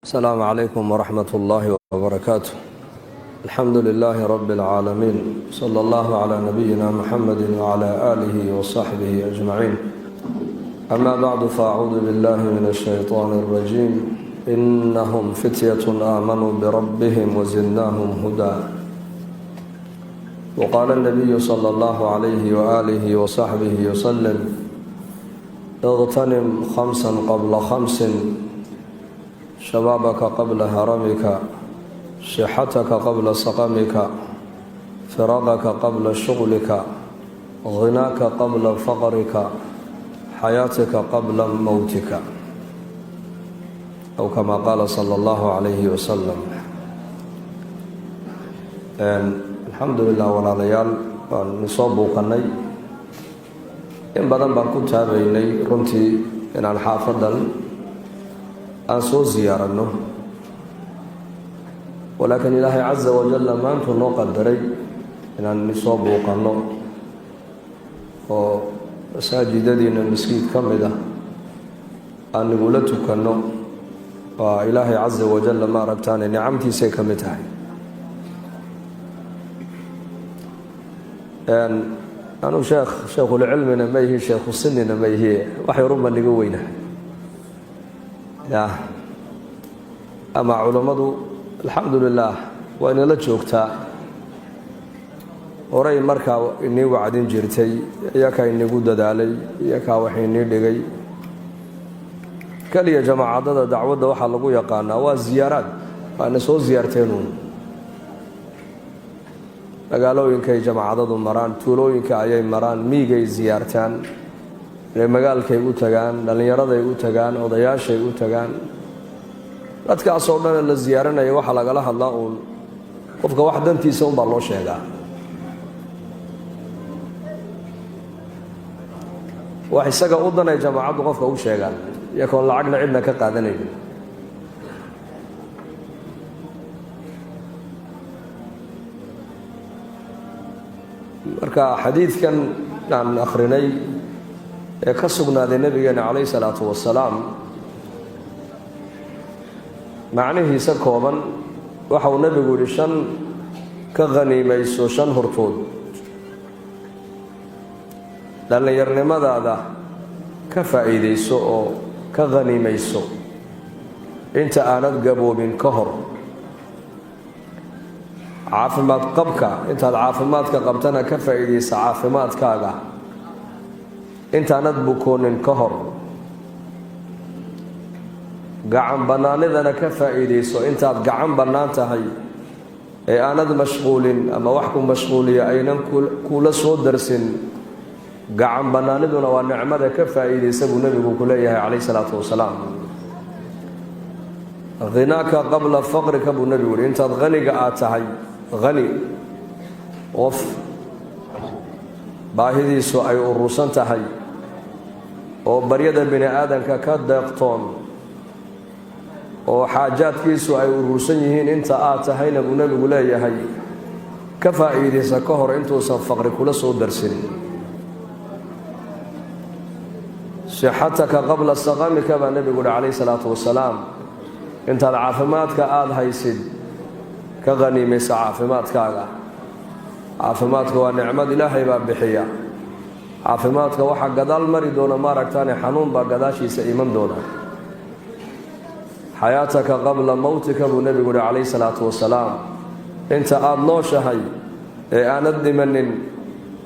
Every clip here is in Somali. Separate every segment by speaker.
Speaker 1: السلام عليكم ورحمة الله وبركاته. الحمد لله رب العالمين، صلى الله على نبينا محمد وعلى آله وصحبه أجمعين. أما بعد، فأعوذ بالله من الشيطان الرجيم. إنهم فتية آمنوا بربهم وزدناهم هدى. وقال النبي صلى الله عليه وآله وصحبه وسلم: اغتنم خمسا قبل خمس، شبابك قبل هرمك، صحتك قبل سقمك، فراغك قبل شغلك، غناك قبل فقرك، حياتك قبل موتك، أو كما قال صلى الله عليه وسلم. الحمد لله walaalayaal, waan soo buuqanay in badan baan ku taabaynay runtii inaan xaafadan aan soo ziyaaranno, walaakiin ilaahay caza wajalla maantuu noo qadaray inaan soo buuqanno oo masaajidadiina miskiid ka mid ah aan nigula tukanno. waa ilaahay caza wajalla ma aragtaane nicamtiisay ka mid tahay. anuu sheekhulcilmina ma yihi, sheekhu sinina ma yihi, wax yarunba niga weyna ya. ama culammadu alxamdulilaah waa inala joogtaa. horay markaa inii wacdin jirtay, iyakaa inigu dadaalay, iyakaa wax inii dhigay. keliya jamaacadada dacwadda waxaa lagu yaqaanaa waa ziyaaraad, waana soo ziyaarteenuun. magaalooyinkay jamaacadadu maraan, tuulooyinka ayay maraan, miigay ziyaartaan, magaalkay u tagaan, dhallinyaraday u tagaan, odayaashay u tagaan. dadkaasoo dhan la ziyaaranaya waxaa lagala hadlaa uun qofka wax dantiisa unbaa loo sheegaa. wax isaga u danay jamaacaddu qofka u sheegaan, iyakoon lacagna cidna ka qaadanayn. marka xadiidkan aan akhrinay ee ka sugnaaday nabigeena calayhi salaatu wasalaam, macnihiisa kooban waxa uu nebigu yihi 5 ka khaniimayso 5 hortood. dhallinyarnimadaada ka faa'iidayso oo ka khaniimayso inta aanad gaboobin ka hor. caafimaad qabka, intaad caafimaadka qabtana ka faa'iidaysa caafimaadkaaga intaanad bukoonin ka hor. gacan bannaanidana ka faa'iidayso intaad gacan bannaan tahay ee aanad mashquulin ama wax ku mashquuliya aynan kula soo darsin. gacan bannaaniduna waa nicmada ka faa'iidaysa buu nebigu ku leeyahay calayhi salaatu wasalaam. khinaaka qabla faqrika buu nebigu yihi, intaad haniga aad tahay, hani qof baahidiisu ay urursan tahay oo baryada bini aadanka ka deeqtoon oo xaajaadkiisu ay urursan yihiin inta aad tahayna buu nebigu leeyahay ka faa'iidaysa ka hor intuusan faqri kula soo darsin. sixataka qabla saqamika baa nebigu yihi calayhi salaatu wasalaam, intaad caafimaadka aada haysid ka khaniimaysa caafimaadkaaga. caafimaadka waa nicmad ilaahay baa bixiya. caafimaadka waxaa gadaal mari doona maaragtaane xanuun baa gadaashiisa iman doona. xayaataka qabla mowtika buu nebigu yihi calayhi salaatu wasalaam, inta aada nooshahay ee aanad dhimanin,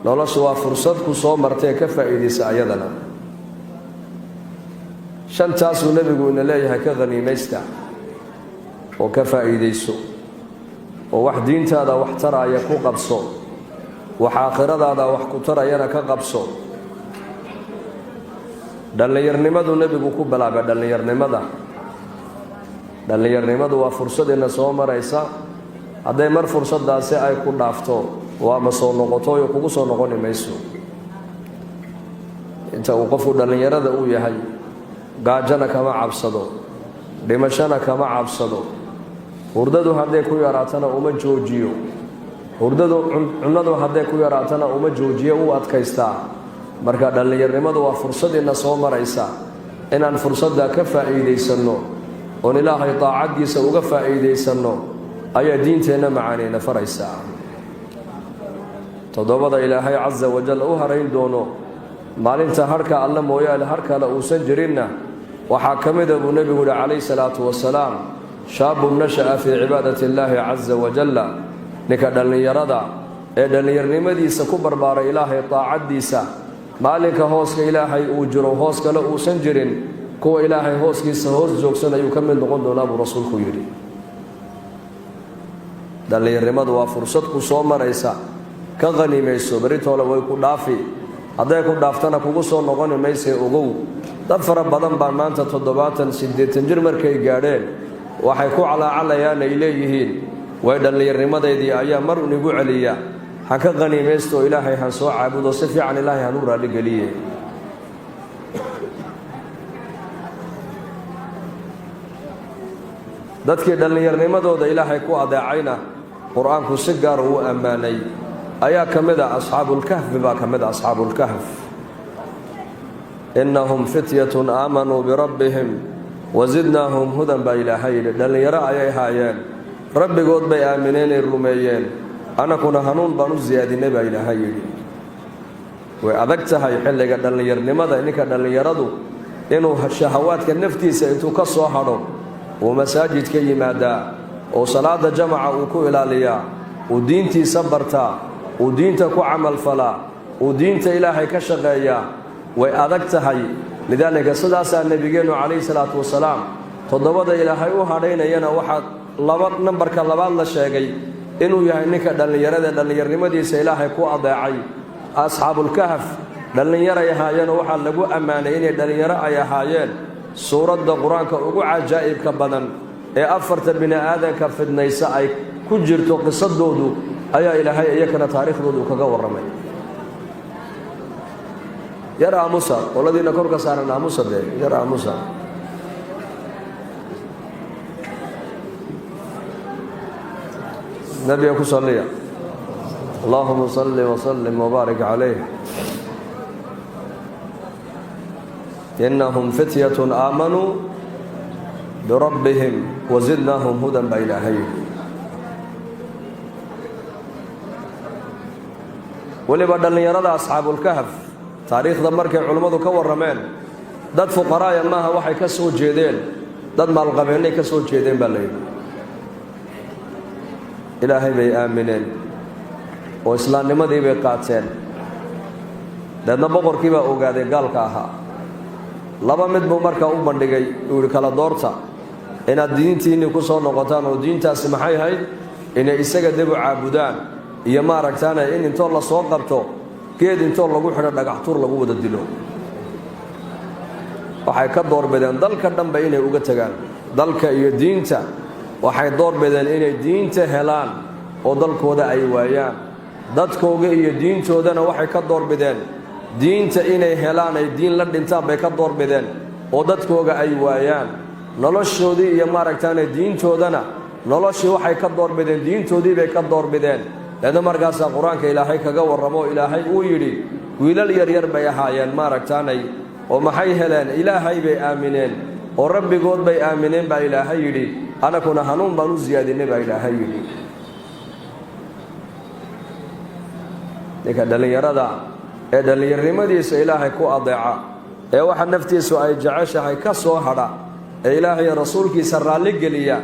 Speaker 1: noloshu waa fursad ku soo martee ka faa'iidaysa ayadana. 5taasuu nebigu ina leeyahay ka khaniimaysta oo ka faa'iidayso, oo wax diintaada wax taraya ku qabso, wax aakhiradaada wax ku tarayana ka qabso. dhallinyarnimadu nebigu ku bilaabay dhallinyarnimadu waa fursadina soo maraysa. hadday mar fursadaasi ay ku dhaafto waama soo noqotoyo kugu soo noqoni mayso. inta uu qofku dhallinyarada uu yahay, gaajana kama cabsado, dhimashana kama cabsado. hurdadu hadday ku yaraatana uma joojiyo, cunnadu hadday ku yaraatana uma joojiyo, uu adkaystaa. marka dhallinyarnimadu waa fursadina soo maraysa inaan fursadda ka faa'iidaysanno oon ilaahay taacadiisa uga faa'iidaysanno ayaa diinteenna macaaneyna faraysaa. toddobada ilaahay casa wajal u harayn doono maalinta harhka alla mooyaane har kale uusan jirinna waxaa ka mida buu nebigu yihi calayhi salaatu wasalaam shaabun nasha'a fii cibaadati illaahi casa wajalla, ninka dhallinyarada ee dhallinyarnimadiisa ku barbaaray ilaahay taacaddiisa maalinka hooska ilaahay uu jiro hoos kale uusan jirin kuwa ilaahay hooskiisa hoos joogsan ayuu ka mid noqon doonaa buu rasuulku yidhi. dhallinyarnimadu waa fursad ku soo maraysa, ka qanimayso, beritoole way ku dhaafi, hadday ku dhaaftana kugu soo noqoni maysee ogow. dad fara badan baa maanta 70-80 jir markay gaadheen waxay ku calaacalayaan ay leeyihiin way dhallinyarnimadeydii ayaa mar unigu celiya, ha ka qanimaysto ilaahay han soo caabudo si fiican ilaahay han u raalligeliye. dadkii dhallinyarnimadooda ilaahay ku adeecayna qur-aanku si gaar uu ammaanay ayaa ka mid ah asxaabulkahfi baa ka mid ah asxaabulkahf. innahum fityatun aamanuu birabbihim wasidnaahum hudan baa ilaahay yidhi. dhallinyaro ayay haayeen, rabbigood bay aamineenay rumeeyeen, annakuna hanuun baan u siyaadinay baa ilaahay yidhi. way adag tahay xilliga dhallinyarnimada ninka dhallinyaradu inuu shahawaadka naftiisa intuu ka soo hadho uu masaajidka yimaadaa oo salaada jamaca uu ku ilaaliyaa, uu diintiisa bartaa, uu diinta ku camalfalaa, uu diinta ilaahay ka shaqeeyaa. way adag tahay. lidaalika sidaasaa nebigeennu calayhi salaatu wasalaam toddobada ilaahay u hadhaynayana waxaa nambarka labaad la sheegay inuu yahay ninka dhallinyarada dhallinyarnimadiisa ilaahay ku adeecay. asxaabulkahf dhallinyaray ahaayeen, waxaa lagu ammaanay inay dhallinyaro ay ahaayeen. suuradda qur-aanka ugu cajaa'ibka badan ee afarta bini aadanka fidnaysa ay ku jirto qisadoodu ayaa ilaahay iyakana taariikhdoodu kaga warramay. yar aamusa, qoladiina korka saaran aamusa dee, yar aamusa. nabiga ku salliya, allahuma salli wasallim wabaarik calayh. innahum fityatun aamanuu birabbihim wasidnaahum hudan baa ilaahay. weliba dhallinyarada asxaabulkahf taariikhda markay culimmadu ka warrameen dad fuqaraaya maaha, waxay ka soo jeedeen dad maalqabeennay ka soo jeedeen baa layidhi. ilaahay bay aamineen oo islaamnimadii bay qaateen. deedna boqorkii baa ogaaday gaalka ahaa. laba mid buu markaa u bandhigay, uu yidhi kala doorta inaad diintiinnii ku soo noqotaan oo diintaasi maxay ahayd inay isaga dib u caabudaan iyo maaragtaana in intoo la soo qabto geed intoo lagu xidho dhagaxtuur lagu wada dilo. waxay ka doorbideen dalka dhanba inay uga tagaan dalka iyo diinta. waxay doorbideen inay diinta helaan oo dalkooda ay waayaan. dadkooga iyo diintoodana waxay ka doorbideen diinta inay helaan ay diin la dhintaan bay ka doorbideen oo dadkooga ay waayaan. noloshoodii iyo maaragtaana diintoodana noloshii waxay ka doorbideen diintoodii bay ka doorbideen. leedna markaasaa qur-aanka ilaahay kaga warramo ilaahay uu yidhi wiilal yaryar bay ahaayeen maaragtaanay oo maxay heleen ilaahay bay aamineen oo rabbigood bay aamineen baa ilaahay yidhi. anakuna hanuun baan u siyaadinay baa ilaahay yidhi. ninka dhallinyarada ee dhallinyarnimadiisa ilaahay ku adeeca ee waxa naftiisu ay jeceshahay ka soo hadha ee ilaahay rasuulkiisa raalli geliya,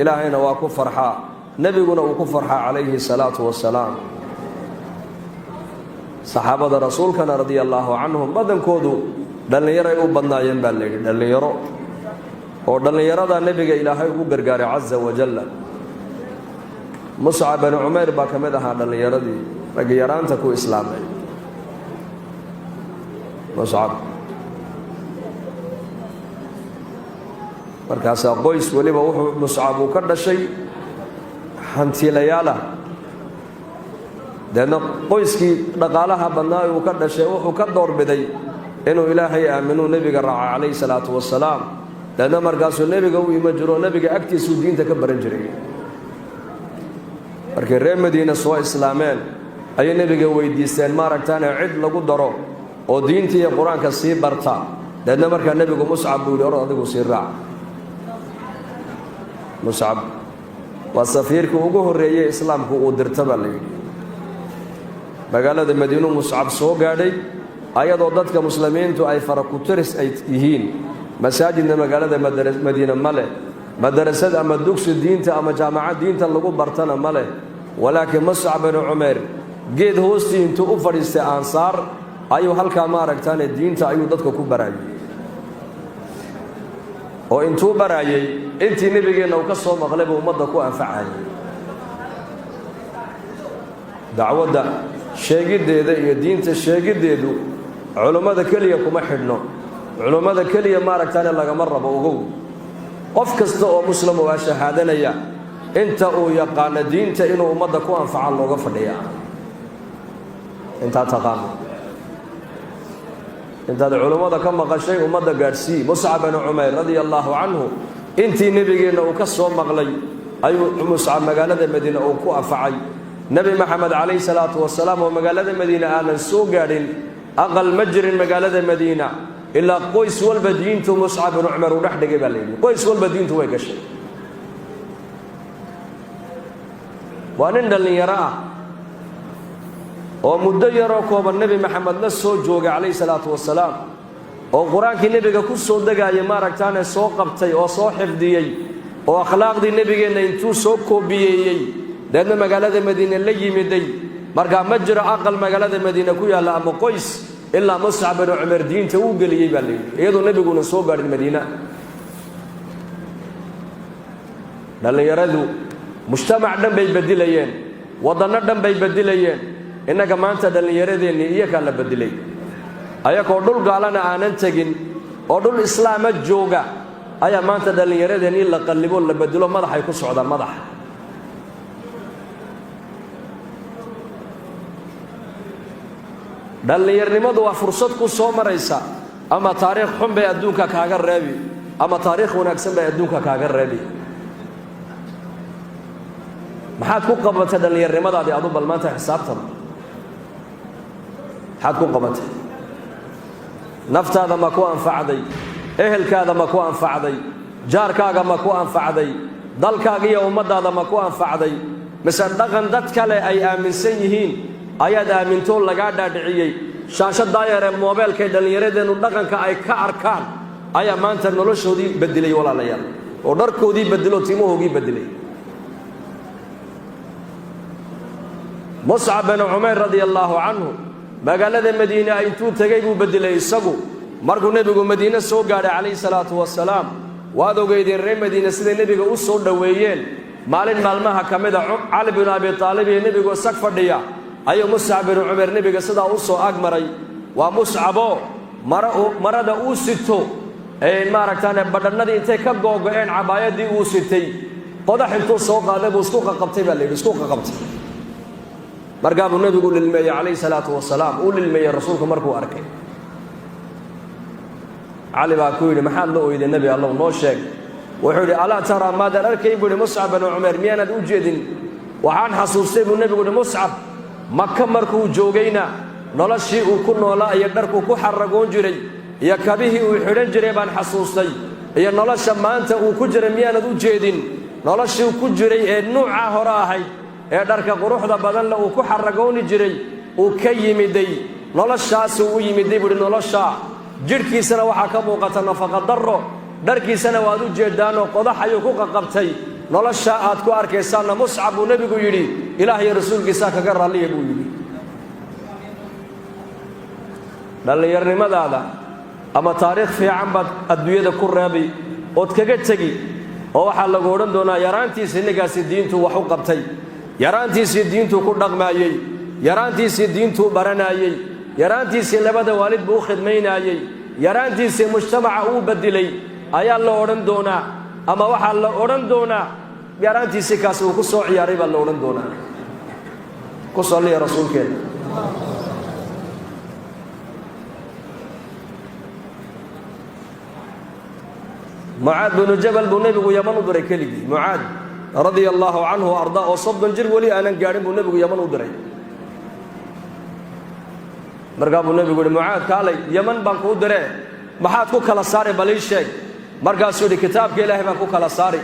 Speaker 1: ilaahayna waa ku farxaa, nebiguna uu ku farxaa calayhi salaatu wasalaam. saxaabada rasuulkana radia allaahu canhum badankoodu dhallinyaray u badnaayeen baa layidhi. dhallinyaro oo dhallinyarada nebiga ilaahay ugu gargaaray casa wajalla. muscab bani cumayr baa ka mid ahaa dhallinyaradii raggi yaraanta ku islaamay. muscab markaasaa qoys weliba wuxuu muscab uu ka dhashay hantiilayaalah. deedna qoyskii dhaqaalaha badnaa uu ka dhashay wuxuu ka doorbiday inuu ilaahay aaminuu nebiga raaca calayhi salaatu wasalaam. deedna markaasuu nebiga u iman jiro, nebiga agtiisuu diinta ka baran jiray. markay reer madiina soo islaameen ayay nebiga weydiisteen maaragtaane cid lagu daro oo diinta iyo qur-aanka sii barta. deedna markaa nebigu muscab buu yidhi or adigu sii raac. muscab waa safiirkii ugu horreeyey islaamku uu dirta baa la yidhi magaalada madiinu muscab soo gaadhay ayadoo dadka muslimiintu ay faraku-tiris ay yihiin masaajidna magaalada madiina ma leh madarasad ama dugsi diinta ama jaamacad diinta lagu bartana ma leh walaakiin muscab binu cumayr geed hoostii intuu u fadhiistay ansaar ayuu halkaa ma aragtaane diinta ayuu dadka ku baraayey oo intuu baraayey intii nebigeenna uu ka soo maqlay buu ummadda ku anfacayay dacwadda sheegiddeeda iyo diinta sheegiddeedu culummada keliya kuma xidhno culummada keliya ma aragtaane lagama rabo ogow qof kasta oo muslim waa shahaadanaya inta uu yaqaano diinta inuu ummadda ku anfaca looga fadhiyaa intaa taqaano intaad culummada ka maqashay ummadda gaadhsii muscab binu cumayr radia allaahu canhu intii nebigeenna uu ka soo maqlay ayuu muscab magaalada madiina uu ku anfacay nebi maxamed calayhi salaatu wasalaam oo magaalada madiina aanan soo gaadhin aqal ma jirin magaalada madiina ilaa qoys walba diintu muscab binu cumayr uu dhex dhigay baa layidhi qoys walba diintu way gashay waa nin dhallinyaro ah oo muddo yaroo kooban nebi maxamed la soo joogay calayhi salaatu wasalaam oo qur-aankii nebiga ku soo degaayay maaragtaane soo qabtay oo soo xifdiyey oo akhlaaqdii nebigeenna intuu soo koobiyeeyey deedna magaalada madiine la yimiday markaa ma jiro aqal magaalada madiine ku yaalla ama qoys ilaa muscab binu cumayr diinta uu geliyey baa layidhi iyadoo nebiguna soo gaadhin madiina dhallinyaradu mujtamac dhan bay bedilayeen waddanno dhan bay bedilayeen innaga maanta dhallinyaradeenni iyakaa la bedilay ayakoo dhul gaalana aanan tegin oo dhul islaama jooga ayaa maanta dhallinyaradeenni la qallibo la bedilo madaxay ku socdaan madaxa dhallinyarnimadu waa fursad ku soo maraysa ama taariikh xun bay adduunka kaaga reebi ama taariikh wanaagsan bay adduunka kaaga reebi maxaad ku qabatay dhallinyarnimadaadii adu bal maanta xisaabtan maxaad ku qabatay naftaada ma ku anfacday ehelkaada ma ku anfacday jaarkaaga ma ku anfacday dalkaaga iyo ummaddaada ma ku anfacday mise dhaqan dad kale ay aaminsan yihiin ayaad aamintoo lagaa dhaadhiciyey shaashaddaa yaree moobeelkay dhallinyaradeennu dhaqanka ay ka arkaan ayaa maanta noloshoodii bedilay walaalayaal oo dharkoodii bedilo timahoogii bedilay muscab binu cumayr radia allaahu canhu magaalada madiine intuu tegey buu bedilay isagu markuu nebigu madiine soo gaadhay calayhi salaatu wasalaam waad ogeydeen reer madiine siday nebiga u soo dhoweeyeen maalin maalmaha ka mida cali binu abi taalib iyo nebigu sag fadhiya ayuu muscab binu cumayr nebiga sidaa u soo agmaray waa muscaboo marada uu sito maaragtaane badhannadii intay ka googo-een cabaayadii uu sitay qodax intuu soo qaaday buu isku qaqabtay baa layidhi isku qaqabtay markaa buu nebigu lilmeeyey calayhi salaatu wasalaam uu lilmeeyey rasuulku markuu arkay cali baa ku yidhi maxaad la oyday nebi allow noo sheeg wuxuu yidhi alaa taraa maadaan arkay buu yidhi muscab binu cumayr miyaanaad u jeedin waxaan xasuustay buu nebigu yidhi muscab maka markuu joogayna noloshii uu ku noolaa iyo dharkuu ku xaragoon jiray iyo kabihii uu xidhan jiray baan xasuustay iyo nolosha maanta uu ku jiray miyaanad u jeedin noloshii ku jiray ee nuucaa hore ahayd ee dharka quruxda badan le uu ku xaragooni jiray uu ka yimiday noloshaasuu u yimiday buuhi noloshaa jidhkiisana waxaa ka muuqata nafaqadarro dharkiisana waad u jeeddaanoo qodax ayuu ku qaqabtay noloshaa aad ku arkaysaanna muscab buu nebigu yidhi ilaah iyo rasuulkiisaa kaga raalliya buu yidhi dhallinyarnimadaada ama taariikh fiican baad adduunyada ku reebi ood kaga tegi oo waxaa lagu odhan doonaa yaraantiisii ninkaasi diintuu wax u qabtay yaraantiisii diintuu ku dhaqmaayey yaraantiisii diintuu baranaayey yaraantiisii labada waalid buu u khidmaynaayey yaraantiisii mujtamaca uu bedilay ayaa la odhan doonaa ama waxaa la odhan doonaa yaraantiisii kaasi uu ku soo ciyaaray baa la odhan doonaa ku salliya rasuulkeena mucaad binu jabal buu nebigu yaman u diray keligii mucaad radia allaahu canhu wa ardaa oo 30 jir weli aanan gaadhin buu nebigu yaman u diray markaa buu nebigu yidhi mucaad kaalay yaman baan kuu diree maxaad ku kala saari bal ii sheeg markaasuu yidhi kitaabka ilaahay baan ku kala saari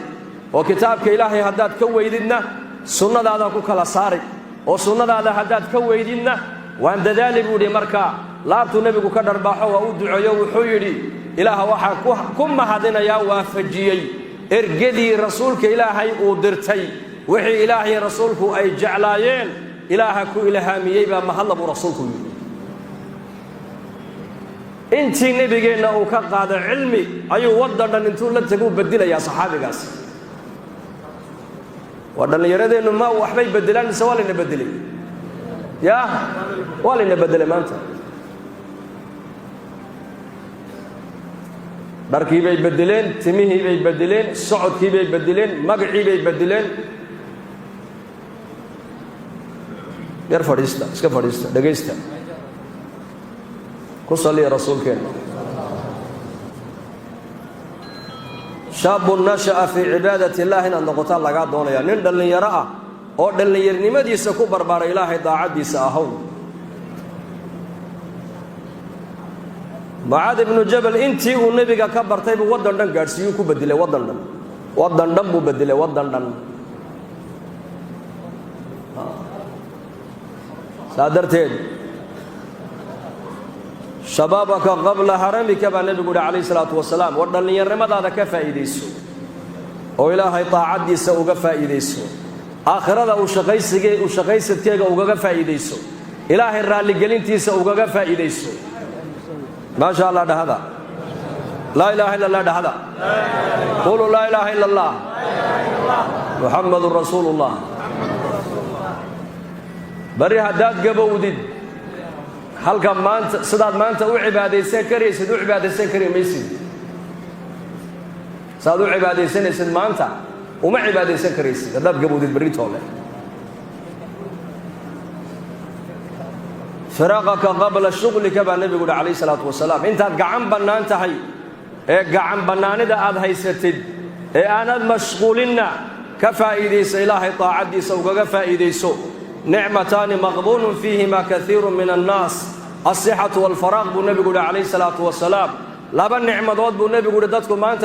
Speaker 1: وكتابك إلهي هداد كويدنا سنة هذا كلا صاري وسنة هذا هداد كويدنا وأن ذلك بودي مركا لا تنبي كدر باحو وأدعي وحيري إله وحا كم هذين يا وافجيي إرجدي رسولك إلهي ودرتي وحي إلهي رسولك أي جعلايين إلهك إلهامي بمحل برسولك intii nabigeena uu ka qaada cilmi ayuu wadadan intuu la tago beddelaya saxaabigaas wadan yaradeennu ma waxbay bedelaan sawaalina bedelay ya walina bedelay maanta darkii bay bedeleen timihii bay bedeleen socodkii bay bedeleen magacii bay bedeleen yar fadhiista iska fadhiista dhageysta صلي رسولك شاب نشأ في عبادة الله إن نقطة لقى دونيا نندل يرى أو دل يرنمدي سكو بربار إله ضاعدي ساهون معاذ بن جبل انتي والنبي كبر طيب ودن دن غارسيو بدله ودن دن بدله ودن دن صادرتين شبابك قبل حرمك بالنبي عليه الصلاة والسلام ودن يرمد هذا كفايديسو أو إلهي طاعدي سوق فايديسو آخرة وشقيستك وقف فايديسو إلهي الرالي قلنتي سوق فايديسو ما شاء الله ده هذا لا إله إلا الله ده هذا قولوا لا إله إلا الله محمد رسول الله بري هداد قبودد halka maanta sidaad maanta u cibaadeysan kareysid u cibaadeysan kareemaysid saad u cibaadeysanaysid maanta uma cibaadeysan kareysid hadaad gaboodid baritoole firaqaka qabla shughlika ba nabigu alayhi salatu wasalaam intaad gacan banaan tahay ee gacan banaanida aad haysatid ee aanad mashquulina ka faa'iideysa ilaahay taacadiisa uga faa'iideyso نعمتان مغبون فيهما كثير من الناس الصحة والفراغ بالنبي عليه الصلاة والسلام لابا نعمدود بالنبي دادكم ما أنت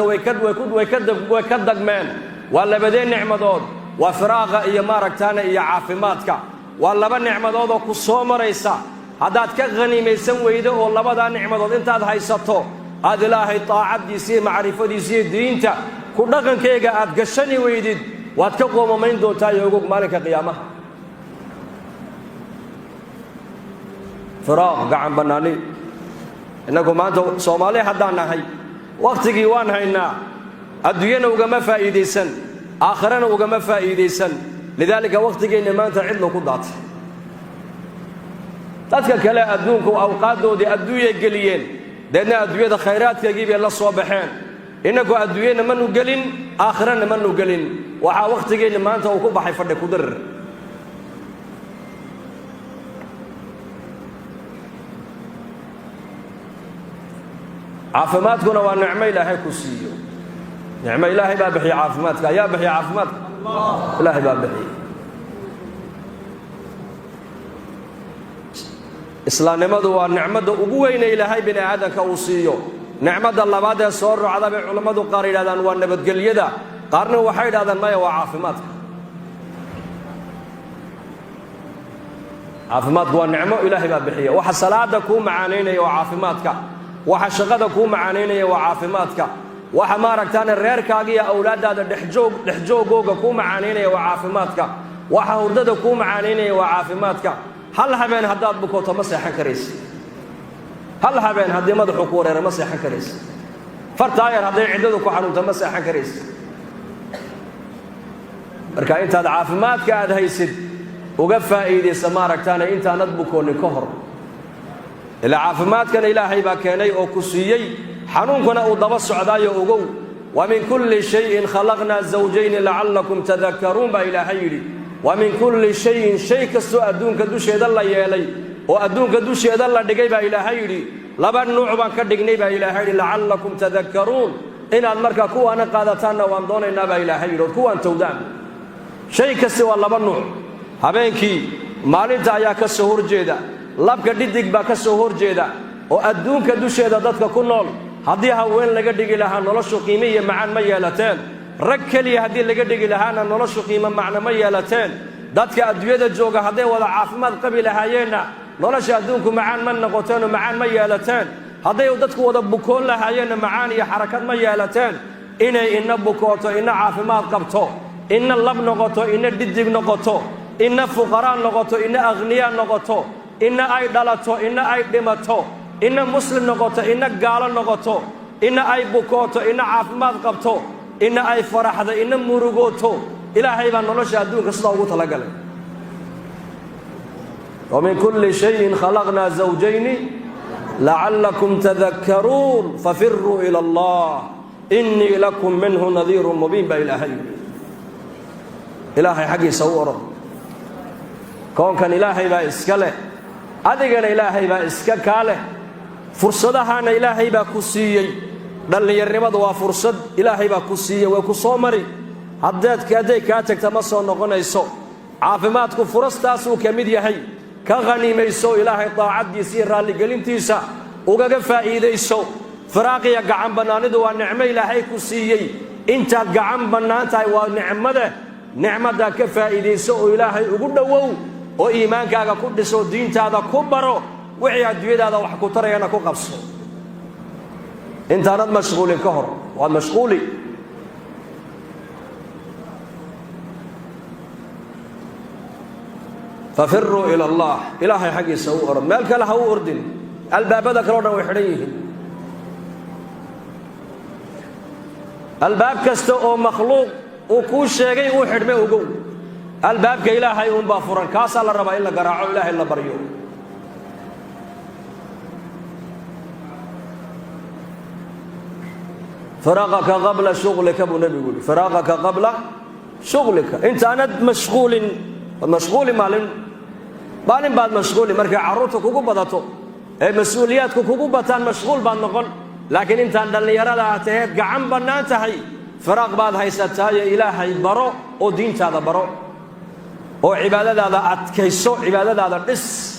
Speaker 1: ويكدق من ولا بدين نعمدود وفراغ إيا ماركتان إيا عافماتك ولا با نعمدود وكسوم ريسا هداد كغني ميسن ويده ولا بدا نعمدود انت هاد هايساتو هاد إلهي طاعت ديسي معرفة ديسي دينتا كردقن كيغا هاد قشني ويدد واد كقوم من دوتا يوقوك مالك قيامه فراغ قاعد بناني إنكم أنتم صومالي حدانا هاي وقتك يوان هاينا الدنيا وقم فائديسن آخرنا وقم فائديسن لذلك وقتك إن ما أنت عدنا قضات تذكر كلا أدونك وأوقاتو دي أدوية قليين لأن أدوية خيرات يجيب الله الصباحين إنكم أدوية منو قلين آخرنا منو قلين وحا وقتك إن ما أنت وكوبا حيفرد قدر عافماتكنا ونعمة إلهي كسيو نعمة إلهي بابحي عافماتك يا بحي عافماتك إلهي بابحي إسلام نمدو ونعمدو أبوين إلهي بني آدم كوسيو نعمد الله بعد صور عذاب علماء قارئ هذا ونبت قليدا قارن وحيد هذا ما هو عافماتك عافماتك ونعمة إلهي بابحي وحسلاتك معانين وعافماتك waxa shaqada ku macaaneenaya waa caafimaadka waxa ma aragtaan reerkaaga iyo awlaadaada dhexjoogooga ku macaaneenaya waa caafimaadka waxa hurdada ku macaaneenaya waa caafimaadka hal habeen hadaad bukoto ma seexan kareysid hal habeen hadii madaxu ku wareero ma seexan kareysid fartaayar hadii cidadu ku xanuunta ma seexan kareysid marka intaad caafimaadka aad haysid uga faa'iideysa ma aragtaan intaanad bukoonin ka hor إلا عافمات كان إلهي باكيني أو كسيي حنون كنا أضبط سعداء أغو ومن كل شيء خلقنا زوجين لعلكم تذكرون بإلهي ومن كل شيء كسو أدون كدوش يدل يالي وأدون كدوش يدل دقي بإلهي لبن نوعبا كدقني بإلهي لعلكم تذكرون إن المركة كو أنا قادتان وانضون إنا بإلهي كو أن تودان شيء كسو لبن نوع هبينكي مالنتا يا كسهور جيدا labka dhidig ba ka soo horjeeda oo adduunka dusheeda dadka ku nool hadii haween laga dhigi lahaa noloshu qiimo iyo macaan ma yeelateen ركلي هدي اللي قد لهانا نرشو قيمة معنى ميالتين دادك أدوية جوغا هدي ولا عافمات قبل هايينا نرشو أدونكم معان من نقوتين ومعان ميالتين هدي ودادك ودبكون لهايينا معاني حركات ميالتين إنا بكوتو إنا عافمات قبتو إنا اللب نقوتو إنا الددق نقوتو إنا فقراء نقوتو إنا أغنياء نقوتو إنا أي دلتو إنا أي دمتو إنا مسلم نقوتو إنا قال نقوتو إنا أي بكوتو إنا عافمات قبتو إنا أي فرحة إنا مرغوتو إلهي بان نولوشا أدونك صدوغو تلقلي ومن كل شيء خلقنا زوجين لعلكم تذكرون ففروا إلى الله إني لكم منه نذير مبين بإلهي إلهي حقي سوره كون كان إلهي با إسكاله أدقنا إلهي با إسكاله فرصدها أنا إلهي با كسيي دلني الرمض وفرصد إلهي با كسيي وكسومري هدات كادي كاتك تمسو نغنيسو عافماتكو فرصتاسو كميد يحي كغنيميسو إلهي طاعد يسير رالي قلمتيسا وقاق فائديسو فراقي قعن بناندو ونعمة إلهي كسيي انت قعن بنانتاي ونعمة نعمة كفائديسو إلهي وقدوو وإيمانك كدسو دينتا هذا كبرو وعي الدويد هذا وحكو ترى أنا كقبصو انت أنا مشغول كهر وأنا مشغولي ففروا إلى الله إلهي حقي سوء أرد مالك له أردن الباب ذكرونا وحريه الباب كستو مخلوق وكل شيء وحرمه وقول الباب كإلهي بافورا كاسا للربا إلا قراعو إلهي إلا بريو فراغك قبل شغلك أبو نبي يقول فراغك قبل شغلك أنت أنا مشغول مالين بعد مشغول مركع عروتك كوكو بداتو مسؤولياتك كوكو بتان مشغول بعد نقول لكن أنت عندنا يرادا تهد قعم بنانتهي فراغ بعد هاي ستاي إلهي برو ودين هذا برو وعبادة هذا أتكيسو عبادة هذا قس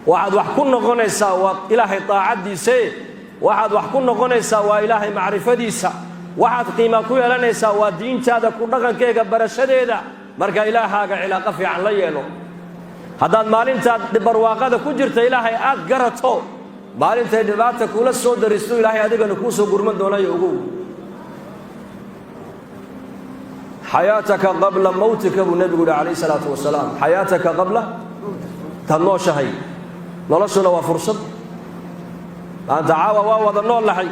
Speaker 1: واحد وحكون غنيسا وإلهي طاعة ديسي واحد وحكون غنيسا وإلهي معرفة ديسا واحد قيمة كوية لنيسا ودين هذا كنا كيغا برشديدا مركا إلهاك علاقة في عن ليلو هذا مالين تاد برواقة كجرت إلهي آد قرطو مالين تاد دباتك كل السود رسول إلهي هذيك نكوسو قرمن دونا يوقو حياتك قبل موتك أبو النبي عليه الصلاة والسلام حياتك قبل تنوش هي نلصنا وفرصة أنت عاوى ووضع النور لحي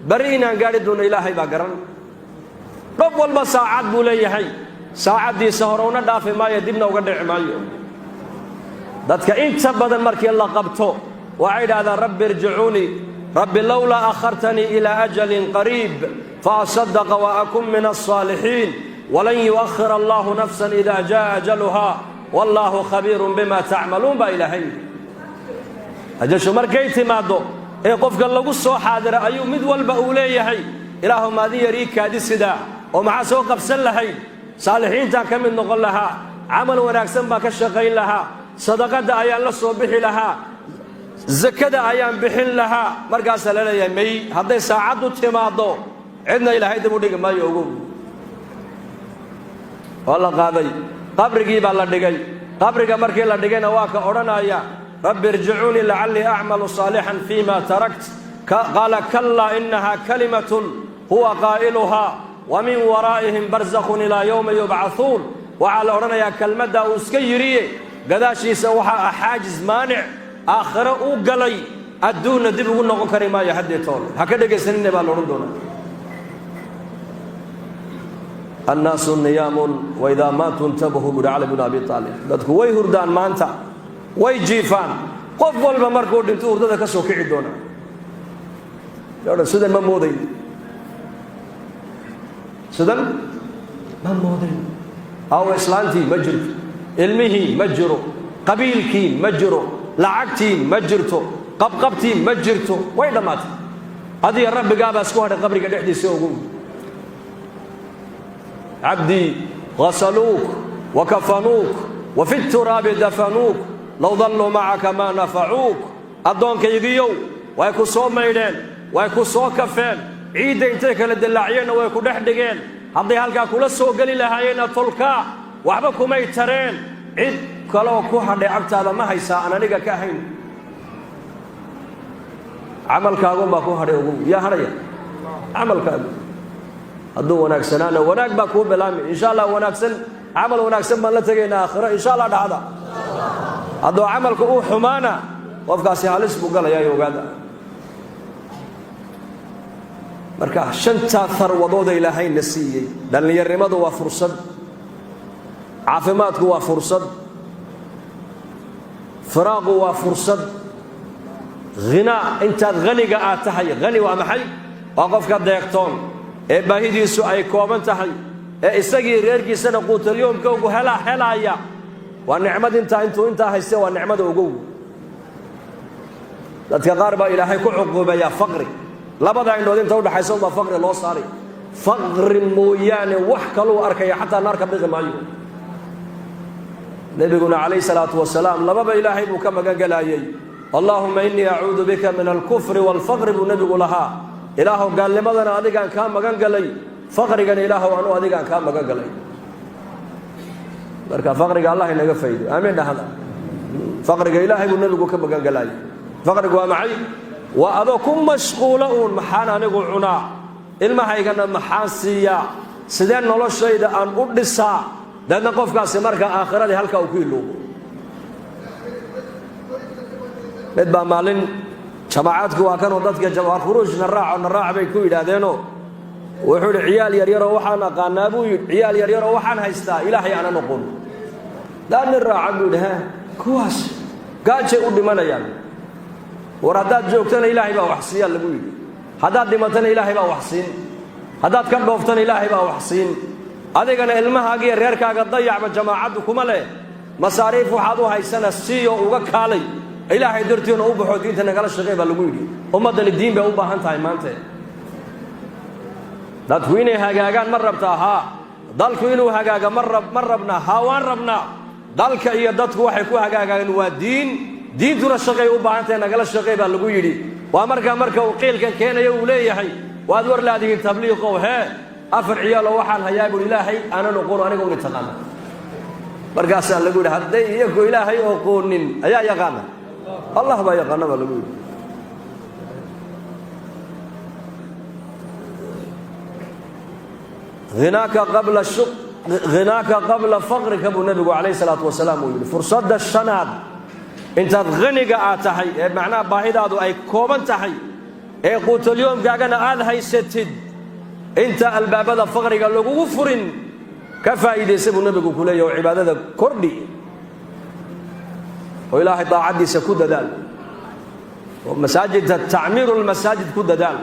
Speaker 1: برينا قاعد دون إلهي باقرن قبل ما ساعد بولي حي ساعد دي سهرونا دافي ما يدبنا وقدع مايو ذاتك انت بدل مركي الله قبته وعيد هذا رب ارجعوني رب لولا أخرتني إلى أجل قريب فأصدق وأكون من الصالحين ولن يؤخر الله نفسا إذا جاء أجلها والله خبير بما تعملون بإلهي أجل شو مركيتي مادو إيه قفك الله قصوا حاضر أيو مدول بأوليه إله ما ذي يريك هذه السداء ومع سوق بسلهي صالحين تاكمل نقول لها عمل وناكسن باك الشغيل لها صدقة أيان لصوبح لها زكاة أيان بحن لها مرقاس لنا يمي هذا ساعدوا تمادو عندنا إلى هيدا موديك ما يوقف والله قاضي قبرك يبقى الله دقي قبرك مركي الله دقي نواك أورنا يا رب ارجعوني لعلي أعمل صالحا فيما تركت قال كلا إنها كلمة هو قائلها ومن ورائهم برزخ إلى يوم يبعثون وعلى أورنا يا كلمة أسكيرية قداشي سوحا حاجز مانع آخر أوقلي أدونا دبقوا نقو كريما يحدي طول هكذا قسنين بالوردونا الناس نيام وإذا ماتوا انتبهوا برعلى بن أبي طالب dadku way hurdaan maanta way jiifaan qof walba markuu dhinto hurdada ka soo kici doona yara sidan ma mooday sidan ma mooday aw islaantii ma jirto ilmihi ma jiro qabiilkii ma jiro lacagtii ma jirto qabqabtii ma jirto way dhamaatay adii rabbigaa baa isku hadhay qabriga dhexdiisa ugu عبدي غسلوك وكفنوك وفي التراب دفنوك لو ظلوا معك ما نفعوك أدونك يجيو ويكو صوم ميدين ويكو صوم كفين عيد انتك للدلاعين ويكو دحدقين hadday halkaa kula soo geli lahaayeenna tolkaa waxba kumay tareen cid kaloo ku hadhay agtaada ma haysaa aan aniga ka ahayn camalkaagunbaa ku hadhay ugu yaa hadhaya camalkaagu hadduu wanaagsanaana wanaag baa kuu bilaami insha allah wanaagsan camal wanaagsan baan la tegaynaa aakhiro insha allah dhacda hadduu camalku uu xumaana qofkaasi halis buu galayaa iyo ogaada marka shanta tharwadooda ilaahayna siiyey dhallinyarnimadu waa fursad caafimaadku waa fursad firaaqu waa fursad ghinaa intaad haniga aad tahay hani waa maxay waa qofka deeqtoon ee baahidiisu ay kooban tahay ee isagii reerkiisana quutalyoomka ugu helaaya waa nicmad intuu intaa hayste waa nicmada ugu dadka qaar baa ilaahay ku cuquubeeyaa faqri labada indhood inta u dhaxaysa uma faqri loo saaray faqri mooyaane wax kaluu arkaya xataa naar ka biqi maayo nabiguna calayhi salaatu wasalaam lababa ilaahay buu ka magan galayay allahumma innii acuudu bika min alkufri waalfaqri buu nabigu lahaa ilaahow gaalnimadana adigaan kaa magan galay faqrigana ilaahow anu adigaan kaa magan galay marka faqriga allah inaga faydo aamiin dhahda faqriga ilaahay buu nabigu ka magan galayay faqrigu waa maxay waa adoo ku mashquula uun maxaan anigu cunaa ilmahaygana maxaan siiyaa sidee noloshayda aan u dhisaa dadna qofkaasi marka aakhiradii halkaa uu ku iloobo mid baa maalin jamaacadku waa kanoo dadka khuruujna raac bay ku yidhaahdeenoo wuxuu yidhi ciyaal yaryaroo waxaan aqaanaa buu yidhi ciyaal yaryaroo waxaan haystaa ilaahay aanan oqon daanin raaca buu yidhi kuwaas gaajay u dhimanayaan war haddaad joogtana ilaahay baa wax siiyaa lagu yidhi haddaad dhimatana ilaahay baa wax siin haddaad ka dhooftana ilaahay baa wax siin adigana ilmahaaga iyo reerkaaga dayacba jamaacaddu kuma leh masaariif waxaad u haysana siiyo uga kaalay ilaahay dartiina u baxo diinta nagala shaqee baa lagu yidhi ummaddani diin bay u baahan tahay maanta dadku inay hagaagaan ma rabtaa haa dalku inuu hagaaga ma rabnaa haa waan rabnaa dalka iyo dadku waxay ku hagaagaan waa diintuna shaqay u baahan tahay nagala shaqee baa lagu yidhi waa marka uu qiilkan keenayo uu leeyahay waad war laadihiin tabliiqow hee afar ciyaalo waxaan hayaa buu ilaahay aanan oqoon aniga una taqaana markaasaa lagu yidhi hadday iyagu ilaahay oqoonin ayaa yaqaana allah baa yaqaana baa lagu yidhi غناك قبل فقرك buu nabigu calayhi salaatu wasalaam uu yidhi fursadda shanaad intaad haniga aad tahay ee macnaha baahidaadu ay kooban tahay ee quutalyoomkaagana aad haysatid inta albaabada faqriga lagugu furin ka faa'iidaysa buu nabigu ku leeyahay oo cibaadada kordhi oo ilaahay daacadiisa ku dadaal oo masaajidda tacmiiru lmasaajid ku dadaal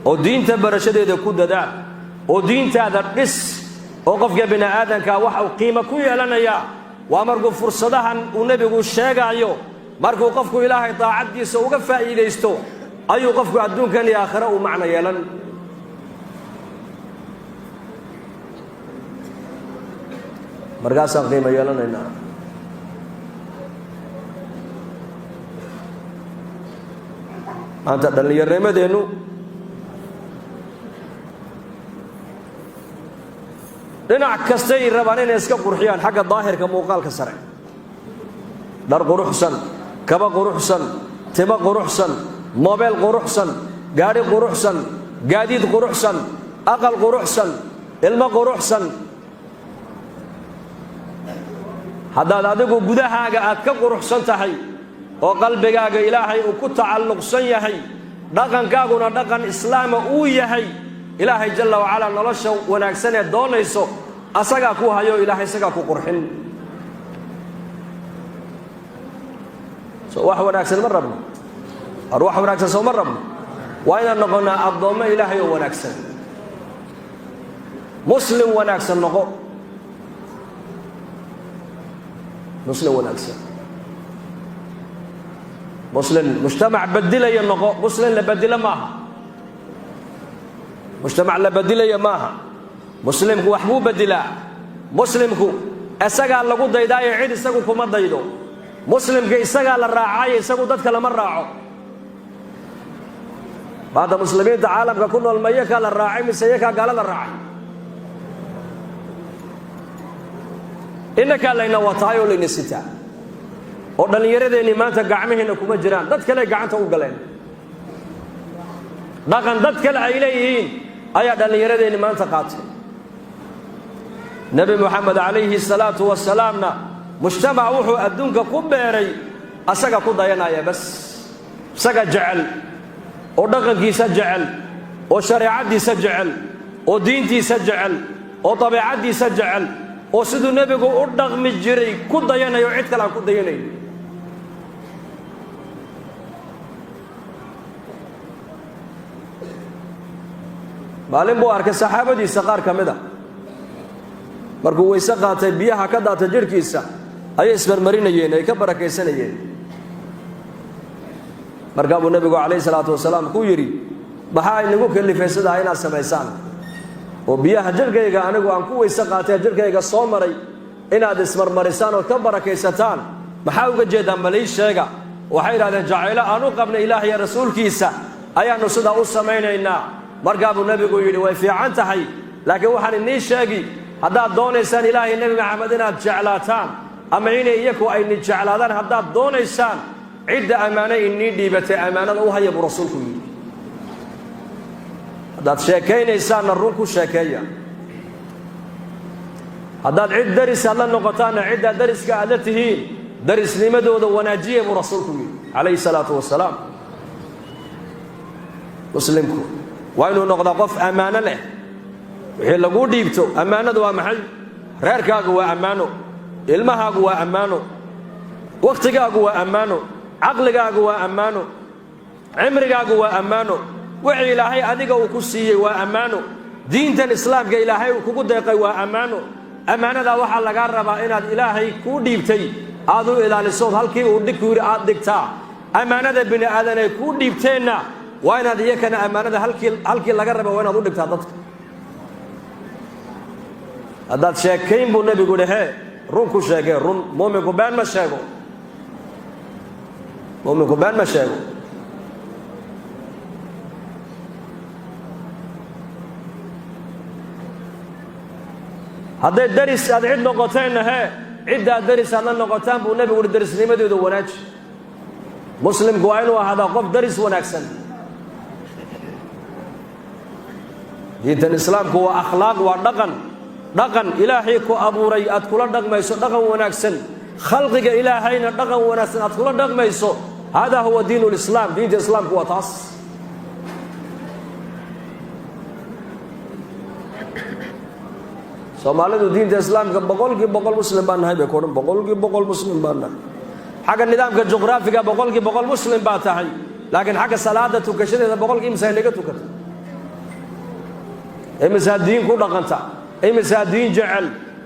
Speaker 1: oo diinta barashadeeda ku dadaal oo diintaada dhis oo qofka bini aadanka waxa uu qiimo ku yeelanayaa waa markuu fursadahan uu nebigu sheegaayo markuu qofku ilaahay daacadiisa uga faa'iidaysto ayuu qofku adduunkan iyo aakhiro uu macno yeelan markaasaan qiimo yeelanaynaa maanta dhallinyarnimadeennu dhinac kastay rabaan inay iska qurxiyaan xagga daahirka muuqaalka sare dhar quruxsan kaba quruxsan timo quruxsan moobeel quruxsan gaadhi quruxsan gaadiid quruxsan aqal quruxsan ilmo quruxsan haddaad adigu gudahaaga aad ka quruxsan tahay oo qalbigaaga ilaahay uu ku tacalluqsan yahay dhaqankaaguna dhaqan islaama uu yahay ilaahay jalla wacalaa nolosha wanaagsan ee doonayso asagaa ku hayo ilaahay isagaa ku qurxin soo wax wanaagsan ma rabno ar wax wanaagsan soo ma rabno waa inaan noqonnaa addoommo ilaahay oo wanaagsan muslim wanaagsan noqo muslim wanaagsan muslim mujtamac bedilaya noqo muslim la bedilo maaha mujtamac la bedilaya maaha muslimku wax buu bedilaa muslimku isagaa lagu daydaayo cid isagu kuma daydo muslimka isagaa la raacaayo isagu dadka lama raaco maanta muslimiinta caalamka ku nool ma iyakaa la raacay mise iyakaa gaalada raacay إنك لين وطايو لين الستة ودن يردني ما تقعمهن كم جيران دت كلا قعنته وقلين لكن دت كلا إليهين أيا دن يردني ما تقات نبي محمد عليه الصلاة والسلام مجتمع وحو أدونك كبيري أسقى قضينا يا بس سقى جعل ودقنكي سجعل وشريعتي سجعل ودينتي سجعل وطبيعتي سجعل وسيد النبي قردغ مجري كضينا يعيد كلام كضينا معلم بو أرك الصحابة دي سقار كمدا مركو ويسقى تبيها كذا تجر كيسا أي اسمر مرينا ين أي كبر كيسنا ين مركب النبي عليه الصلاة والسلام كويري بحاي نقول كل في سد عينا سميسان وبيها جر كيجا أنا قو أنكو ويسقى تجر كيجا صومري إن هذا اسمر مريسان وكبر كيستان بحاول جدا مليش شيء وحير هذا جعله أنو قبل إله يا رسول كيسا أي أنو سد أوسمين إنا مركب النبي يقول وفي عن تحي لكن وحن النيش شاقي هذا دون إنسان إله النبي محمدنا جعلاتان أما إني يكو أي نجعلاتان هذا دون إنسان عدة أمانة إني ديبت أمانة وهي برسولكم هذا شاكين إنسان الرنكو شاكية هذا عد درس الله نقطان عدة درس كأدته درس لمدو وناجيه برسولكم عليه الصلاة والسلام مسلمكم وإنه نقف أمانة له وحين لقوا ديبتو أمانة دوا محل ريركا قوى أمانه علمها قوى أمانه وقتها قوى أمانه عقلها قوى أمانه عمرها قوى أمانه وحي إلهي أدقى وكسيه وأمانه دين الإسلام قا إلهي وكقدق وأمانه أمانة دا وحا لقى ربا إن إلهي كو ديبتي آذو إلى الصوت هلكي ودك ويري آدكتا أمانة دا بني آذاني كو ديبتينا وإن هذا يكن أمانة هلكي لقى ربا وإن هذو دكتا ضدك هذا شاكين بو النبي يقول هي رونكو شاكين رون مؤمنكو بان ما شاكو مؤمنكو بان ما شاكو هذا الدرس هذا عد نقطتين هي عدة درس هذا النقطتين بو النبي يقول درس لي ما دو وناج مسلم قوائل وهذا قف درس وناكسن دين الإسلام هو أخلاق ودقن دقن إلهي كو أبوري أدخل دقميسو دقن وناكسن خلقك إلهينا دقن وناكسن أدخل دقميسو هذا هو دين الإسلام دين الإسلام هو تاس سومالدو دين الإسلام بقول مسلم بان هاي بيكون بقول مسلم بان حق النظام الجغرافي بقول مسلم باتاهي لكن حق الصلاة تكشده بقول إمسانية تكت إمسا دين كو دقنتا إمسا دين جعل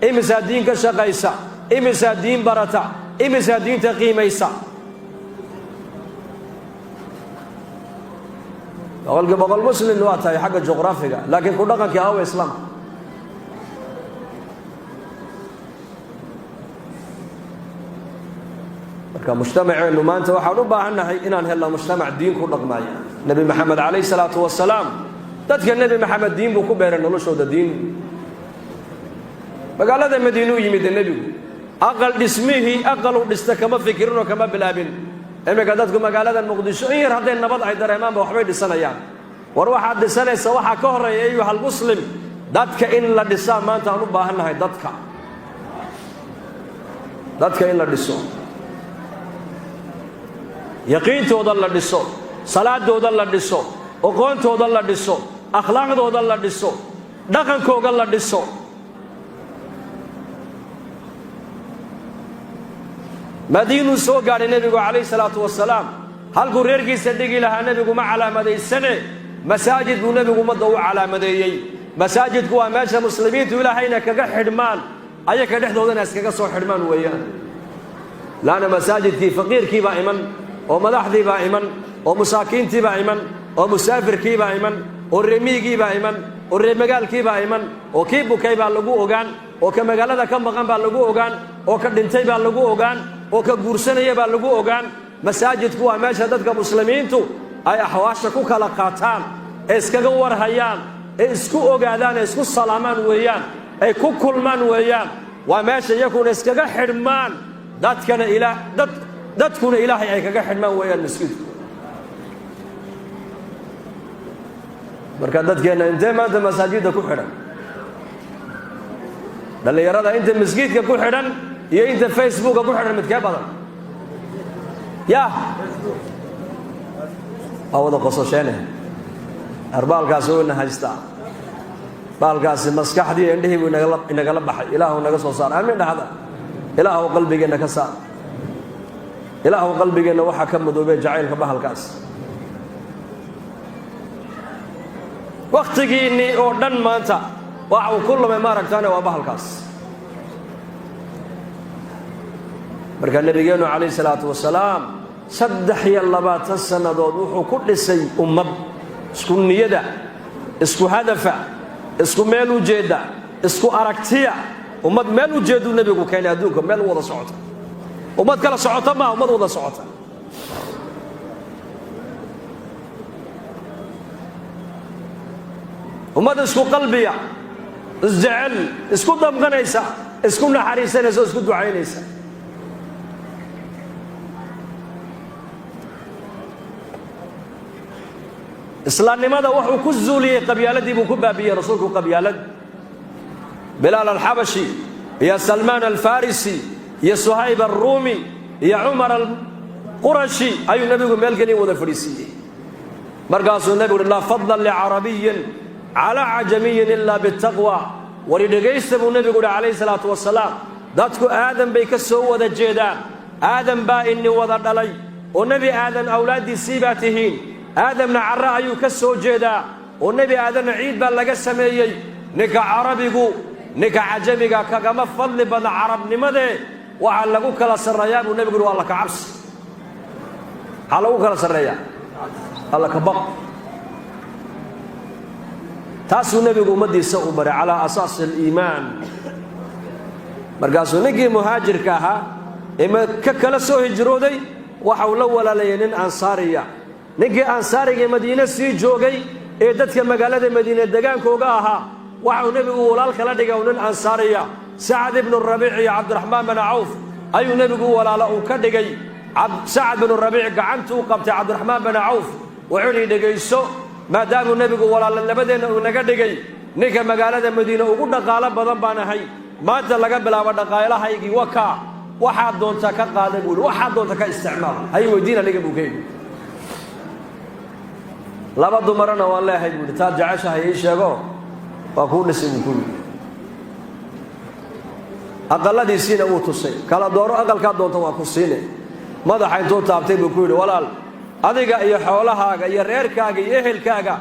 Speaker 1: إمسا دين كشقيسا إمسا دين برتا إمسا دين تقيميسا بقول مسلم نواتاي حق الجغرافيا لكن كو دقنك هو إسلام كمجتمع إنه ما أنت وحنا باهنا إن هلا مجتمع دين كو دقماي نبي محمد عليه الصلاة والسلام تذكر النبي محمد دين بو كبير إنه شو ده دين بقال هذا مدينو يمد النبي أقل اسمه أقل استكما فكرنا كما بلابن إما قدتكم قال هذا المقدسو إيه هذا النبض عيدر إمام وحبيد السنة يعني وروح عد السنة سواها كهرة أيها المسلم دتك إن لا دسا ما أنت أنو باهنا هاي دتك إن لا دسو يقين تودل دسو صلاة تودل دسو وقون تودل دسو أخلاق تودل دسو دقن كوغل دسو مدينة سوق على النبي عليه الصلاة والسلام هل قريركي صدقي لها النبي ما على مدى السنة مساجد النبي ما ضوء على مدى مساجد كوا ماشى مسلمين ولا حين كحرمان أي كدحض ناس كسر حرمان وياه لأن مساجد كي فقير كي بائما وملاحظي بائما ومساكين تي بائما ومسافر كي بائما والرمي كي بائما والرمجال كي بائما وكيبو كي باللجو أوغان وكمجال هذا كم بقام باللجو أوغان وكدنتي باللجو أوغان وكجورسنية باللجو أوغان مساجد كوا ماشى دتك مسلمين تو أي أحواشكو كلاقاتان إسكجور هيان إسكو أوغادان إسكو سلامان ويان أي كل من ويان وماشي يكون اسكغا خدمان دادكنا الى دادكنا الهي اي كغا خدمان ويان مسجد marka dadkeena intee maanta masaajidda ku xidhan dhalinyarada inta masjidka ku xidhan iyo inta Facebook ku xidhan mid ka badan yaa awada qosashane arbaalkaas oo haysta baalkaas maskaxdii indhihii buu inaga la baxay ilaahu naga soo saar aamin dhahada ilaahu qalbigeena ka saar ilaahu qalbigeena waxa ka madoobay jacaylka bahalkaas waqtigiini oo dhan maanta waxa uu kulmay maaragtaan waa bahalkaas marka nabigeenu kaleey salaatu wasalaam 23 sanadood wuxuu ku dhisay ummad isku niyada isku hadafa isku meel u jeeda isku aragtiya ummad meel u jeedu nabigu keenay adduunka meel wada socota ummad kala socota ma ummad wada socota ummad isku qalbiya isjecel isku damqanaysa isku naxariisanaysa isku ducaynaysa islaamnimada wuxuu ku zuuliyay qabyaaladii buu ku baabiyay rasuulku qabyaalad bilal al-habashi ya salman al-farisi ya suhayb ar-rumi ya umar al-qurashi ayu nabigu meel kale wada fadhiisiyay markaasuu nabigu la fadlan li arabiyyin ala ajamiyyin illa bit-taqwa wali dhageysta buu nabigu kaleey salaatu wasalaam dadku aadan bay ka soo wada jeedaan aadan baa inni wada dhalay oo nabi aadan awlaadiisii baa tihiin آدمنا عراء يكسو جيدا والنبي آدم عيد بلغا سميي نكا عربيغو نكا عجميغا كاقما فضل بنا عرب نمده وعلقو كلا سريان والنبي يقول والله كعبس علقو كلا سريان الله كبق تاسو النبي يقول مدي سأبري على أساس الإيمان مرقاسو نكي مهاجر كاها إما كلا سو هجرو دي وحولو ولا لينين أنصارية ninkii ansaariga madiina sii joogay ee dadka magaalada madiina degaankooga ahaa waxa uu nabigu walaal kala dhigay nin ansaariya Sa'd ibn Rabi' iyo Abdurrahman bin Auf ayuu nabigu walaalo uu ka dhigay Sa'd ibn Rabi' gacantu qabtay Abdurrahman bin Auf wuxuu dhigayso maadaama nabigu walaal labadeena uu naga dhigay ninka magaalada madiina ugu dhaqaale badan baan ahay maanta laga bilaabo dhaqaalahaygii waka waxa doonta ka qaaday waxa doonta ka isticmaal ay weydiina laga buugay laba dumarana waa leeyahay buu taa jacashahay ay sheego waa ku dhisay buu aqaladiisina uu tusay kala dooro aqalka doonta waa ku siinay madaxa intuu taabtay buu ku yiri walaal adiga iyo xoolahaaga iyo reerkaaga iyo ehelkaaga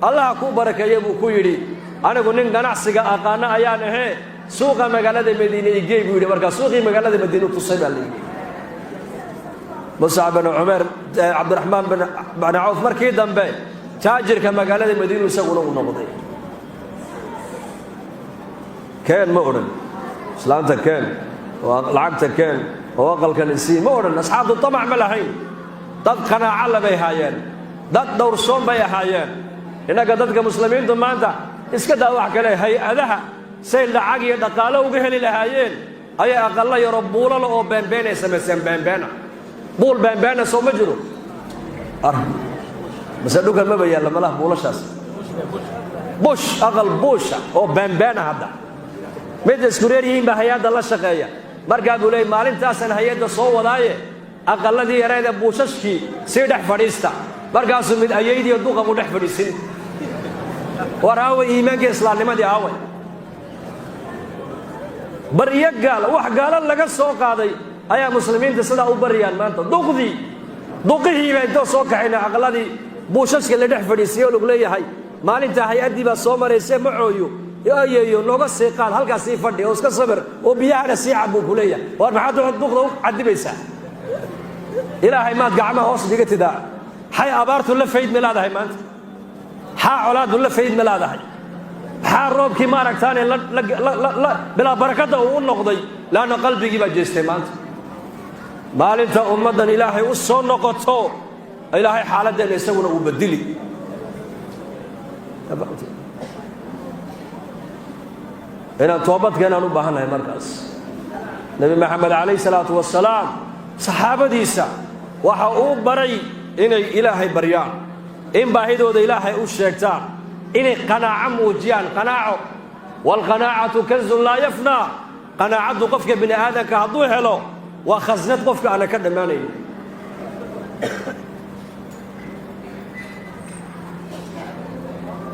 Speaker 1: Allah ku barakeeyo buu ku yiri anigu nin ganacsiga aqaana ayaan ahay suuqa magaalada Madiina igey buu yiri marka suuqii magaalada Madiina tusay baa leeyahay Mus'ab bin Umar Abdurrahman bin Auf markii dambe taajirka magaalada Madiina isaguna uu noqday keen ma oran islaanta keen oo lacagta keen oo aqalkan isii ma oran asxaabtu tamac ma lahayn dad qanaaca la bay haayeen dad dowrsoon bay haayeen inaga dadka muslimiintu maanta iska daa wax kale hay'adaha say lacag iyo dhaqaale uga heli lahaayeen ay aqal yaro buulalo oo beenbeen sameeyeen beenbeena buul beenbeena soo ma jiro بس دوك ما بيان لما له بولشاس بوش اقل بوشا او بانبان هذا ميد اسكوريين بهياد الله شقيا marka uu leey maalintaasan hay'adda soo wadaaye aqalladii yareeda buushashkii si dhex fadhiista markaas mid ayeeydiyo duqa u dhex fadhiisin waraawe iimaanka islaamnimadii aaway bariya gaal wax gaal laga soo qaaday ayaa muslimiinta sida u bariyaan maanta duqihii bay soo kaxayna aqalladii buushashka la dhex fadhiisiyo lug leeyahay maalinta hay'adii baa soo mareysay macooyo ayeeyo nooga sii qaad halkaas sii fadhi oo iska sabir oo biyaha sii cabo kuleeya war maxaad duqda u cadibaysa ilaahay ma gacma hoos dhigatidaa hay abaartu la fayd milaadahay maanta ha colaadu la fayd milaadahay ha roobkii ma aragtaan la bila barakada uu noqday laana qalbigii baa jeestay maanta maalinta ummadan ilaahay u soo noqoto ilaahay xaaladdeena isaguna uu bedeli inaan toobad keenaan u baahanahay markaas
Speaker 2: nabi maxamed calayhi salaatu wasalaam saxaabadiisa waxa uu baray inay ilaahay baryaan in baahidooda ilaahay u sheegtaan inay qanaaco muujiyaan qanaaco walqanaacatu kanzun laa yafnaa qanaacaddu qofka bini aadanka hadduu helo waa khasnad qofka aana ka dhammaanayn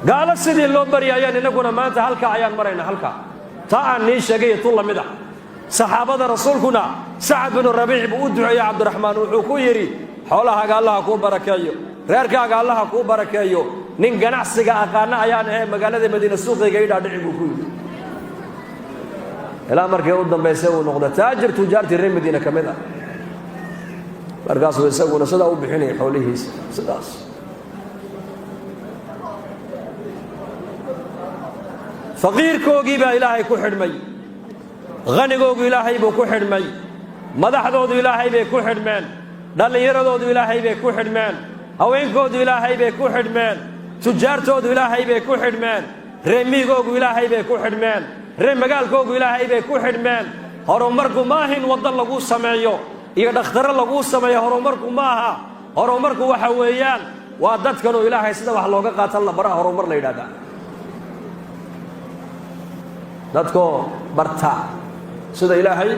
Speaker 2: gaalo sidii loo baryayaan innaguna maanta halkaa ayaan marayna halkaa taa aan nii sheegay tu la mid ah saxaabada rasuulkuna sacad binu rabiic buu u duceeyey cabdiraxmaan wuxuu ku yidhi xoolahaaga allaha kuu barakeeyo reerkaaga allaha kuu barakeeyo nin ganacsiga aqaana ayaan ahay magaalada madiina suuqayga idhaa dhici buu ku yidhi ilaa markii u dambaysay uu noqda taajir tujaartii reer madiina ka mid ah markaasuu isaguna sidaa u bixinaya xoolihiisa sidaas faqiirkoogii baa ilaahay ku xidhmay hanigoogu ilaahay buu ku xidhmay madaxdoodu ilaahay bay ku xidhmeen dhallinyaradoodu ilaahay bay ku xidhmeen haweenkoodu ilaahay bay ku xidhmeen tujaartoodu ilaahay bay ku xidhmeen reemigoogu ilaahay bay ku xidhmeen ree magaalkoogu ilaahay bay ku xidhmeen horumarku maahin waddo laguu sameeyo iyo dhakhtarro laguu sameeyo horumarku maaha horumarku waxa weeyaan waa dadkanoo ilaahay sida wax looga qaatan la baraa horumar la yidhahdaa dadkoo barta sida ilaahay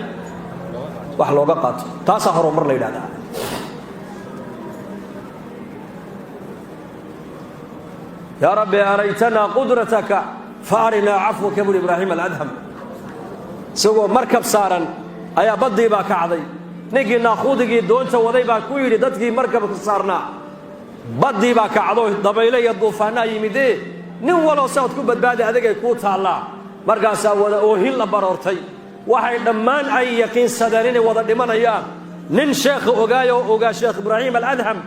Speaker 2: wax looga qaato taasaa horumar la yidhahdaa yaa rabbi araytanaa qudrataka fa arinaa cafwaka buri ibraahim aladham isagoo markab saaran ayaa baddii baa kacday ninkii naakuudigii doonta waday baa ku yidhi dadkii markabka saarnaa baddii baa kacdo dabayle iyo duufaannaa yimidee nin waloo saad ku badbaadi adigay kuu taallaa markaasaa wada oohin la baroortay waxay dhammaan ay yaqiinsadeen inay wada dhimanayaan nin sheekha ogaayoo ogaa sheekh ibraahim aladham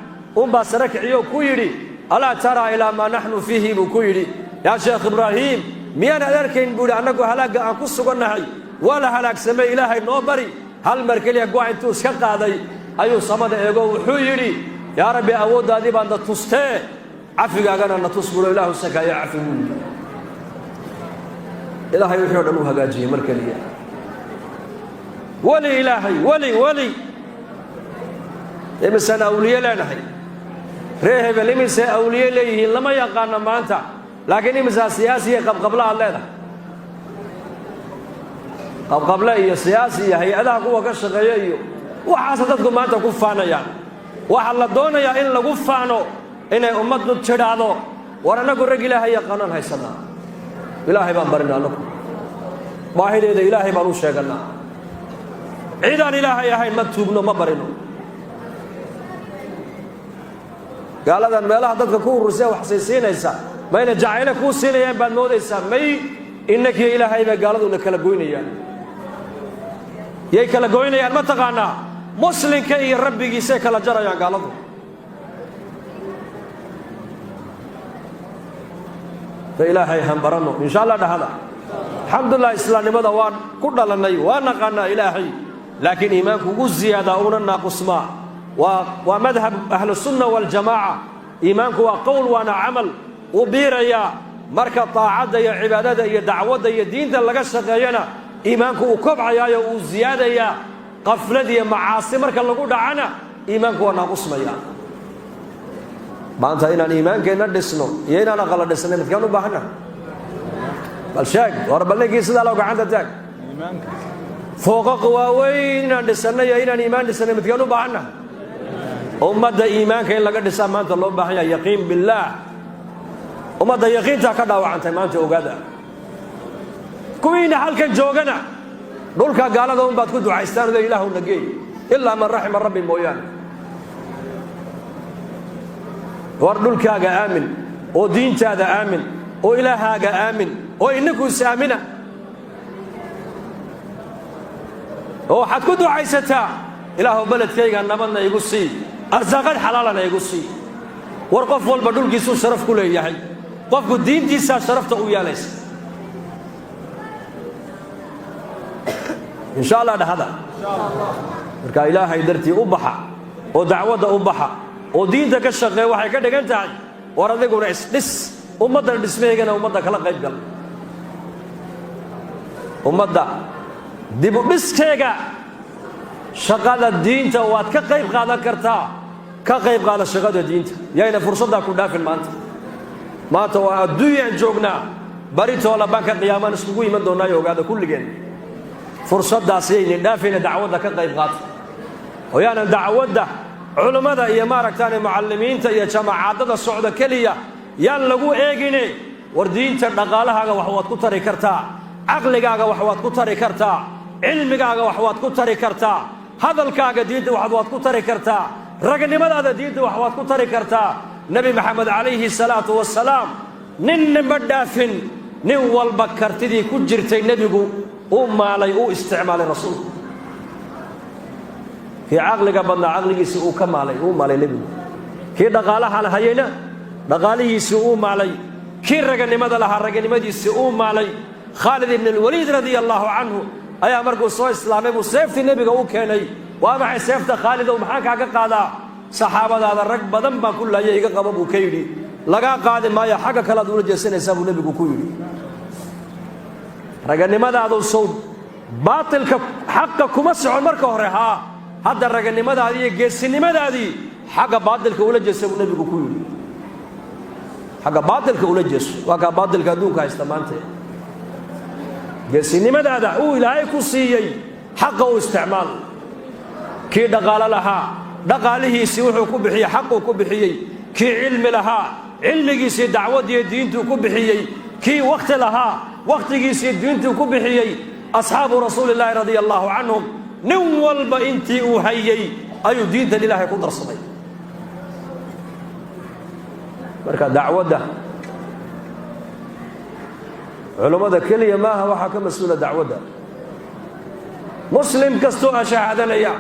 Speaker 2: unbaa sare kiciyoo ku yidhi alaa taraa ilaa maa naxnu fiihi buu ku yidhi yaa sheekh ibraahiim miyaan ad arkayn buu yidhi annagu halaagga aan ku sugannahay waa la halaagsamay ilaahay noo bari hal mar keliya go' intuu iska qaaday ayuu samada eego wuxuu yidhi yaa rabbi awooddaadii baad na tustee cafigaagana na tus bulo ilaahu sakaayo cafi buu yidhi ilaahay wixii o dhan uu hagaajiyey mar keliya weli ilaahay weli imisaan awliye leenahay ree hebel imisay awliye leeyihiin lama yaqaano maanta laakiin imisaa siyaasiya qabqabla aad leedahay qabqable iyo siyaasi iyo hay-adaha kuwa ka shaqeeya iyo waxaasa dadku maanta ku faanayaan waxaa la doonayaa in lagu faano inay ummaddu tidhaahdo war annagu rag ilaahay yaqaanaan haysannaa ilaahay baan barinaa annagu baahideeda ilaahay baan u sheegannaa cidaan ilaahay ahayn ma tuugno ma barino gaaladan meelaha dadka ku urursee wax saysiinaysa mayna jacayle kuu siinayaan baad moodaysaa may innakiyo ilaahay bay gaaladuna kala goynayaan yay kala goynayaan ma taqaanaa muslimka iyo rabbigiisay kala jarayaan gaaladu fa ilaahay han baranno insha allah dhahada alxamdulilah islaamnimada waan ku dhalannay waa naqaanaa ilaahay laakiin iimaanku ugu ziyaadaa una naaqusmaa waa madhab ahlusunna waljamaaca iimaanku waa qowl waana camal uu biirayaa marka taacadda iyo cibaadada iyo dacwadda iyo diinta laga shaqeeyana iimaanku uu kobcayaayo uu ziyaadayaa qaflad iyo macaasi marka lagu dhacana iimaanku waa naaqusmaya maanta inaan iimaankeenna dhisno iyo inaan aqala dhisnay midkaan u baahanna bal sheeg war balninkii sidaa loo gacanta taag fooqaq waaweyn inaan dhisannay iyo inaan iimaan dhisnay midkaan u baahanna ummadda iimaanka in laga dhisaa maanta loo baahan yahay yaqiin billaah ummadda yaqiintaa ka dhaawacantay maanta ogaada kuwiina halkan joogana dhulka gaalada unbaad ku ducaystaan oda ilaahu na geey ilaa man raxima rabbi mooyaane war dhulkaaga aamin oo diintaada aamin oo ilaahaaga aamin oo innakuus aamina oo waxaad ku ducaysataa ilaahu beledkayga nabadna igu sii arsaaqad xalaalana igu sii war qof walba dhulkiisuu sharaf ku leeyahay qofku diintiisaa sharafta u yeelaysa insha allah dhahada marka ilaahay dartii u baxa oo dacwadda u baxa oo diinta ka shaqeeya waxay ka dhigan tahay war adiguna isdhis ummaddan dhismaheygana ummadda kala qayb gal ummadda dib u dhiskeyga shaqada diinta waad ka qayb qaadan kartaa ka qayb qaada shaqada diinta yayna fursadda ku dhaafin maanta waa adduunyaan joognaa baritoola banka qiyaamana isugu iman doonaa ogaada kulligeen fursaddaas yayna dhaafina dacwadda ka qayb qaata oo yaana dacwadda culimada iyo maaragtaan mucallimiinta iyo jamaacadada socda kaliya yaan lagu eegine war diinta dhaqaalahaaga wax waad ku tari kartaa aqligaaga wax waad ku tari kartaa cilmigaaga wax waad ku tari kartaa hadalkaaga diinta wax waad ku tari kartaa ragnimadaada diinta wax waad ku tari kartaa nabi maxamed calayhi salaatu wasalaam ninna ma dhaafin nin walba kartidii ku jirtay nebigu uu maalay uu isticmaalay rasuulku kii caqliga badnaa caqligiisii uu ka maalay nebigu kii dhaqaalaha lahayena dhaqaalihiisii uu maalay kii raganimada lahaa raganimadiisii uu maalay khaalid ibn alwaliid radia allahu canhu ayaa markuu soo islaamay buu seeftii nebiga u keenay waa maxay seefta khaalidow maxaan kaaga qaadaa saxaabadaada rag badan baan ku laayay iga qaba buu ka yidhi lagaa qaadi maayo xagga kale aad ula jeesanaysaa buu nebigu ku yidhi raganimadaadu sow baatilka xaqa kuma socon marka hore haa hadda raganimadaadii iyo geesinimadaadii xagga baatilka ula jeesa buu nebigu ku yidhi xagga baatilka ula jeeso waa kaa baatilka adduunka haysta maanta geesinimadaada uu ilaahay ku siiyey xaqa u isticmaal kii dhaqaalo lahaa dhaqaalihiisii wuxuu ku bixiyey xaquu ku bixiyey kii cilmi lahaa cilmigiisii dacwadiiyo diintuu ku bixiyey kii wakhti lahaa wakhtigiisii diintuu ku bixiyey asxaabu rasuulillaahi radia allahu canhum nin walba intii uu hayey ayuu diintan ilaahay ku darsaday marka dacwadda culummada keliya maaha waxaa ka mas-uula dacwadda muslim kastoo ashahaadanaya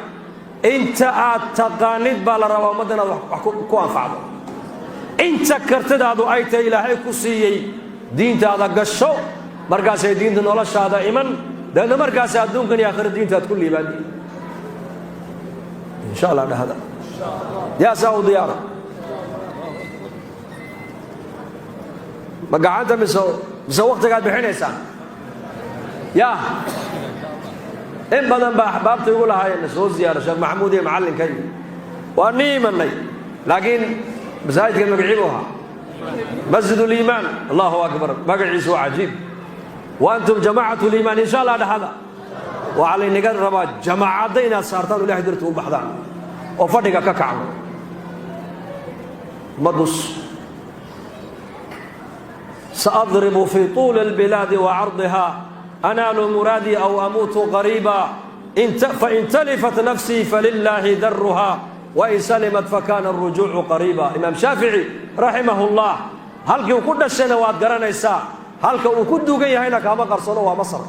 Speaker 2: inta aad taqaanid baa la rabaa ummadda inaad wax ku anfacdo inta kartidaadu ay tahay ilaahay ku siiyey diintaada gasho markaasay diinta noloshaada iman deedna markaas adduunkan iyo aakhira diintaad ku liibaani insha allah dhahda yaa saa u diyaara ma gacanta mise wakhtigaad bixinaysaan yaa in badan baa axbaabta igu lahaayeen soo ziyaara sheekh maxamuud iyo macallinkay waa nii imanay laakiin masaajidka magacii buu ahaa masjid uliimaan allahu akbar magaciisu waa cajiib wa antum jamaacatu liimaan insha allah dhahada waxaa laynaga rabaa jamaacadda inaad saartaan ilahay dartu u baxdaan oo fadhiga ka kacno madus سأضرب في طول البلاد وعرضها أنال مرادي أو أموت قريبا فإن تلفت نفسي فلله درها وإن سلمت فكان الرجوع قريبا إمام شافعي رحمه الله هل كل السنوات قرنا الساعة هل كل جاي هنا كما قرصنوا مصر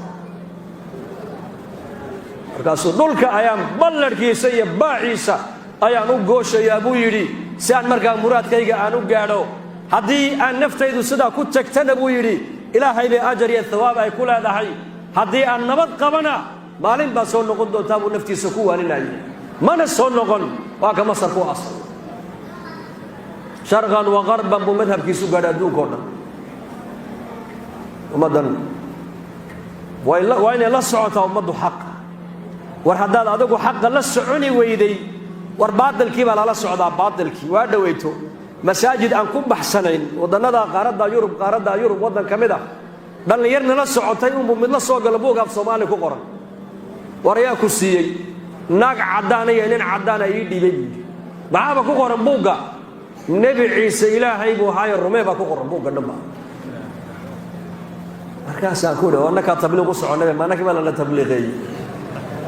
Speaker 2: markaasuu dhulka ayaan ballarkiisa iyo baaciisa ayaan u gooshay abuu yidhi si aan markaa muraadkayga aan u gaadho haddii aan naftaydu sidaa ku tagtana buu yidhi ilaahay bay ajar iyo thawaab ay ku leedahay haddii aan nabad qabana maalin baa soo noqon doontaa buu naftiisa ku waaninayay mana soo noqon waa ka masar ku asal sharqan wa qarban buu madhabkiisu gaadhay adduunka oo dhan ummaddan waa inay la socotaa ummaddu xaqa war haddaad adigu xaqa la soconi weyday war baadilkii baa lala socdaa baadilkii waa dhaweyto masaajid aan ku baxsanayn wadannada qaaradda yurub waddan ka mid ah dhallinyarna la socotay unbuu midla soo galo buug af soomaali ku qoran war ayaa ku siiyey naag caddaana iyo nin caddaana ii dhiibay buu yidhi maxaaba ku qoran buugga nebi ciise ilaahay buu ahaaye rumee baa ku qoran buugga dhanba markaasaan ku idhi annakaa tabliiq u soconnabe maanaki baa lala tabliiqeeyey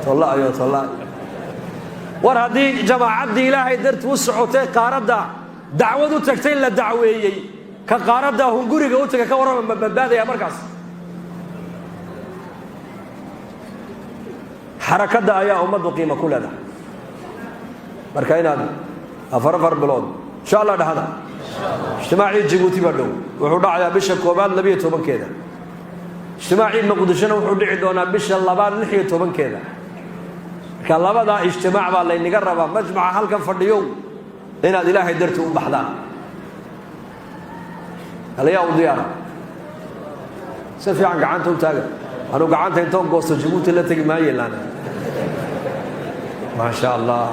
Speaker 2: tolla'ayo tolla'ayo war haddii jamaacaddii ilaahay darti u socotay qaaradda dacwad u tagtay la dacweeyey ka qaaradda hunguriga u tagay ka warrama ma badbaadaya markaas xarakadda ayaa ummaddu qiimo ku leedahay marka inaad afar bilood insha allah dhahda ijtimaacii jibuuti baa dhow wuxuu dhacayaa bisha koobaad 12-keeda ijtimaacii muqdishona wuxuu dhici doonaa bisha labaad 16-keeda marka labadaa ijtimaac baa laynaga rabaa majmaca halkan fadhiyow inaad ilaahay darti u baxdaan halayaa u diyaara si fiican gacanta u taaga أنا قعدت إنتم قصة جبوت اللي تجي معي لنا ما شاء الله